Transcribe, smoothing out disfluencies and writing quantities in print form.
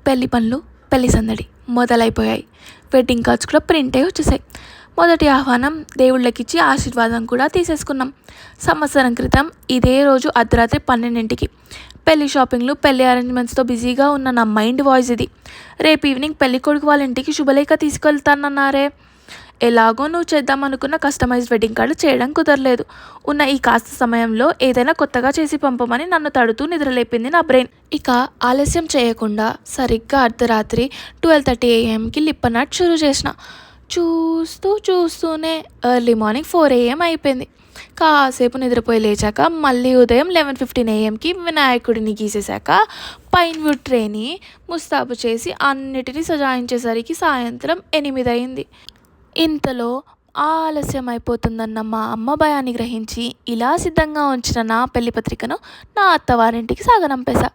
పెళ్లి పనులు పెళ్లి సందడి మొదలైపోయాయి. వెడ్డింగ్ కార్డ్స్ కూడా ప్రింట్ అయి వచ్చేసాయి. మొదటి ఆహ్వానం దేవుళ్ళకిచ్చి ఆశీర్వాదం కూడా తీసేసుకున్నాం. సంవత్సరం క్రితం ఇదే రోజు అర్ధరాత్రి 12ంటికి పెళ్లి షాపింగ్లు పెళ్లి అరేంజ్మెంట్స్తో బిజీగా ఉన్న నా మైండ్ వాయిస్ ఇది. రేపు ఈవినింగ్ పెళ్లి కొడుకు వాళ్ళ ఇంటికి శుభలేఖ తీసుకెళ్తానన్నారే. ఎలాగో నువ్వు చేద్దామనుకున్న కస్టమైజ్డ్ వెడ్డింగ్ కార్డు చేయడం కుదరలేదు. ఉన్న ఈ కాస్త సమయంలో ఏదైనా కొత్తగా చేసి పంపమని నన్ను తడుతూ నిద్రలేపింది నా బ్రెయిన్. ఇక ఆలస్యం చేయకుండా సరిగ్గా అర్ధరాత్రి 12:30 AM లిప్ నట్ షురూ చేసిన. చూస్తూనే ఎర్లీ మార్నింగ్ 4 AM అయిపోయింది. కాసేపు నిద్రపోయి లేచాక మళ్ళీ ఉదయం 11:15 AM వినాయకుడిని గీసేశాక పైన్ వుడ్ ట్రేని ముస్తాబు చేసి అన్నిటినీ సజాయించేసరికి సాయంత్రం 8 అయింది. ఇంతలో ఆలస్యం అయిపోతుందన్న మా అమ్మ భయాన్ని గ్రహించి ఇలా సిద్ధంగా ఉంచిన నా పెళ్లి పత్రికను నా అత్తవారింటికి సాగనంపేశా.